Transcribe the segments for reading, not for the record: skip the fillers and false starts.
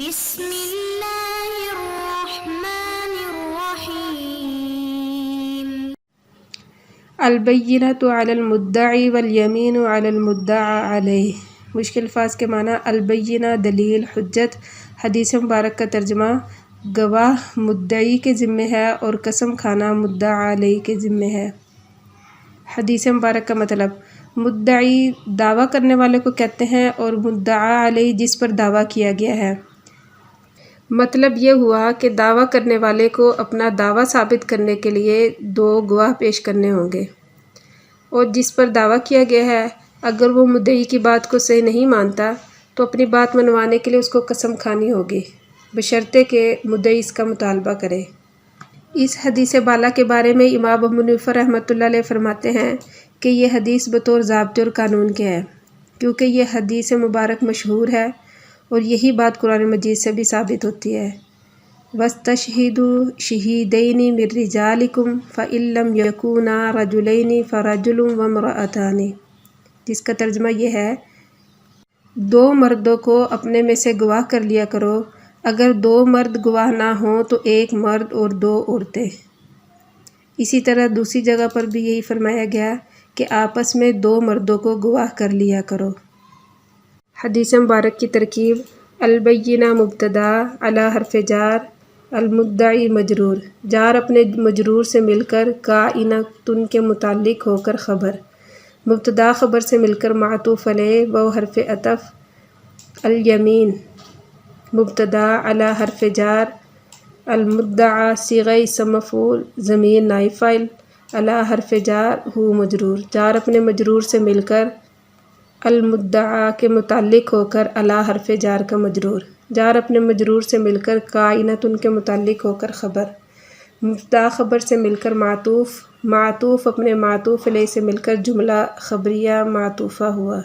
بسم اللہ الرحمن الرحیم۔ البینۃ علی المدعی والیمین علی المدعی علیہ۔ مشکل الفاظ کے معنی: البینہ دلیل، حجت۔ حدیث مبارک کا ترجمہ: گواہ مدعی کے ذمہ ہے اور قسم کھانا مدعی علیہ کے ذمہ ہے۔ حدیث مبارک کا مطلب: مدعی دعویٰ کرنے والے کو کہتے ہیں اور مدعی علیہ جس پر دعویٰ کیا گیا ہے۔ مطلب یہ ہوا کہ دعویٰ کرنے والے کو اپنا دعویٰ ثابت کرنے کے لیے دو گواہ پیش کرنے ہوں گے، اور جس پر دعویٰ کیا گیا ہے اگر وہ مدعی کی بات کو صحیح نہیں مانتا تو اپنی بات منوانے کے لیے اس کو قسم کھانی ہوگی، بشرطے کہ مدعی اس کا مطالبہ کرے۔ اس حدیث بالا کے بارے میں امام ابو حنیفہ رحمۃ اللہ علیہ فرماتے ہیں کہ یہ حدیث بطور ضابطے اور قانون کے ہے، کیونکہ یہ حدیث مبارک مشہور ہے اور یہی بات قرآن مجید سے بھی ثابت ہوتی ہے۔ وَاسْتَشْهِدُوا شَهِيدَيْنِ مِن رِجَالِكُمْ فَإِن لَّمْ يَكُونَا رَجُلَيْنِ فَرَجُلٌ وَامْرَأَتَانِ، جس کا ترجمہ یہ ہے: دو مردوں کو اپنے میں سے گواہ کر لیا کرو، اگر دو مرد گواہ نہ ہوں تو ایک مرد اور دو عورتیں۔ اسی طرح دوسری جگہ پر بھی یہی فرمایا گیا کہ آپس میں دو مردوں کو گواہ کر لیا کرو۔ حدیث مبارک کی ترکیب: البینہ مبتدا، علی حرف جار، المدعی مجرور، جار اپنے مجرور سے مل کر کائنۃ کے متعلق ہو کر خبر، مبتدا خبر سے مل کر معطوف علیہ و حرف عطف، الیمین مبتدا علی حرف جار، المدعی صیغہ اسم مفعول، ضمیر نائب فاعل، علی حرف جار ہو مجرور، جار اپنے مجرور سے مل کر المدعی کے متعلق ہو کر علی حرف جار کا مجرور، جار اپنے مجرور سے مل کر کائنۃ کے متعلق ہو کر خبر، مبتدا خبر سے مل کر معطوف، معطوف اپنے معطوف علیہ سے مل کر جملہ خبریہ معطوفہ ہوا۔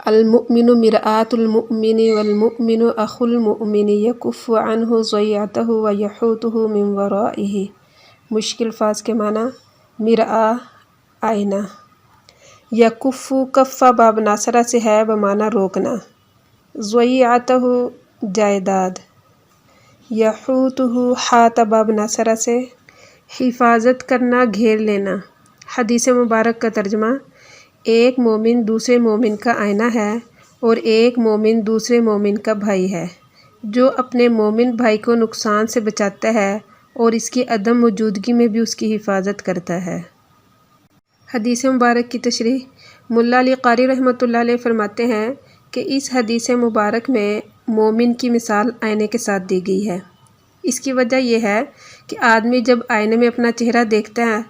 المؤمن مرآۃ المؤمن والمؤمن اخو المؤمن یکف عنہ ضیعتہ ویحوطہ من ورائہ۔ مشکل الفاظ کے معنی: مرآہ آئینہ، یکف کف باب ناصرہ سے ہے بمعنی روکنا، ضیعتہ جائیداد، یحوطہ حاط باب ناصرہ سے حفاظت کرنا، گھیر لینا۔ حدیث مبارک کا ترجمہ: ایک مومن دوسرے مومن کا آئینہ ہے اور ایک مومن دوسرے مومن کا بھائی ہے، جو اپنے مومن بھائی کو نقصان سے بچاتا ہے اور اس کی عدم موجودگی میں بھی اس کی حفاظت کرتا ہے۔ حدیث مبارک کی تشریح: ملا علی قاری رحمۃ اللہ علیہ فرماتے ہیں کہ اس حدیث مبارک میں مومن کی مثال آئینے کے ساتھ دی گئی ہے۔ اس کی وجہ یہ ہے کہ آدمی جب آئینے میں اپنا چہرہ دیکھتا ہے،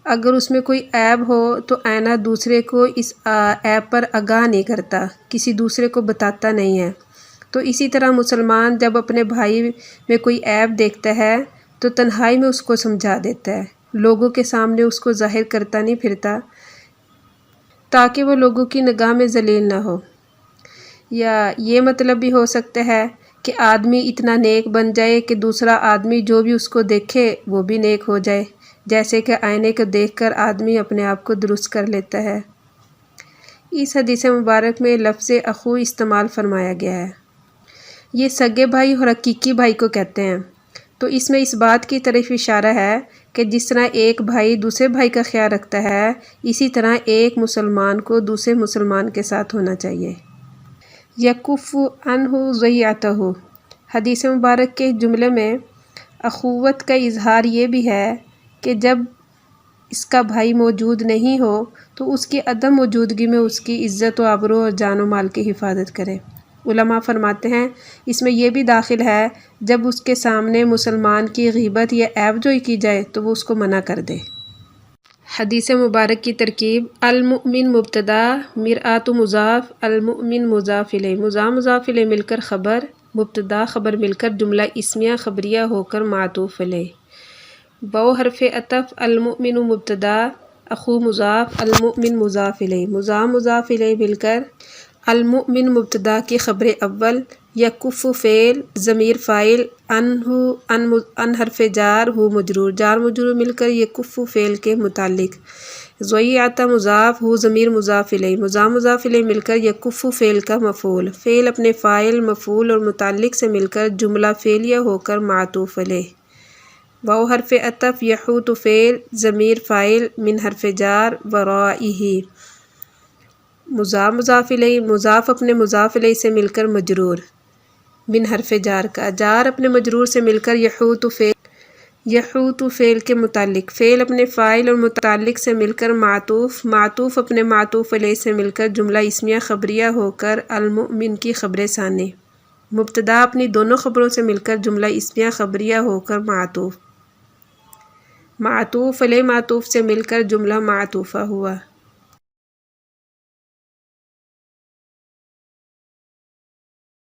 اگر اس میں کوئی عیب ہو تو آئینہ دوسرے کو اس عیب پر آگاہ نہیں کرتا، کسی دوسرے کو بتاتا نہیں ہے۔ تو اسی طرح مسلمان جب اپنے بھائی میں کوئی عیب دیکھتا ہے تو تنہائی میں اس کو سمجھا دیتا ہے، لوگوں کے سامنے اس کو ظاہر کرتا نہیں پھرتا، تاکہ وہ لوگوں کی نگاہ میں ذلیل نہ ہو۔ یا یہ مطلب بھی ہو سکتا ہے کہ آدمی اتنا نیک بن جائے کہ دوسرا آدمی جو بھی اس کو دیکھے وہ بھی نیک ہو جائے، جیسے کہ آئینے کو دیکھ کر آدمی اپنے آپ کو درست کر لیتا ہے۔ اس حدیث مبارک میں لفظ اخو استعمال فرمایا گیا ہے، یہ سگے بھائی اور حقیقی بھائی کو کہتے ہیں۔ تو اس میں اس بات کی طرف اشارہ ہے کہ جس طرح ایک بھائی دوسرے بھائی کا خیال رکھتا ہے، اسی طرح ایک مسلمان کو دوسرے مسلمان کے ساتھ ہونا چاہیے۔ یکف عنہ ضیعتہ، حدیث مبارک کے جملے میں اخوت کا اظہار یہ بھی ہے کہ جب اس کا بھائی موجود نہیں ہو تو اس کی عدم موجودگی میں اس کی عزت و آبرو اور جان و مال کی حفاظت کرے۔ علماء فرماتے ہیں اس میں یہ بھی داخل ہے جب اس کے سامنے مسلمان کی غیبت یا عیب جوئی کی جائے تو وہ اس کو منع کر دے۔ حدیث مبارک کی ترکیب: المؤمن مبتدا، مرآۃ مضاف، المؤمن مضاف الیہ، مضاف الیہ مل کر خبر، مبتدا خبر مل کر جملہ اسمیہ خبریہ ہو کر معطوف علیہ، واو حرف عطف، المؤمن مبتدا، اخو مضاف، المؤمن مضاف الیہ، مضاف الیہ مل کر المؤمن مبتدا کی خبر اول، یکف فعل، ضمیر فاعل، ان حرف جار ہو مجرور، جار مجرور مل کر یکف فعل کے متعلق، ضیعت مضاف، ہو ضمیر مضاف الیہ، مضاف الیہ مل کر یکف فعل کا مفعول، فعل اپنے فاعل مفعول اور متعلق سے مل کر جملہ فعلیہ ہو کر معطوف علیہ۔ واو حرف عطف، یحوط فعل، ضمیر فاعل، من حرف جار، ورائہ، مضاف الیہ، مضاف اپنے مضاف الیہ سے مل کر مجرور، من حرف جار کا، جار اپنے مجرور سے مل کر یحوط فعل، یحوط فعل کے متعلق، فعل اپنے فاعل اور متعلق سے مل کر معطوف، معطوف اپنے معطوف علیہ سے مل کر جملہ اسمیہ خبریہ ہو کر المؤمن کی خبر ثانی، مبتدا اپنی دونوں خبروں سے مل کر جملہ اسمیہ خبریہ ہو کر معطوف، معطوف علیہ معطوف سے مل کر جملہ معطوفہ ہوا۔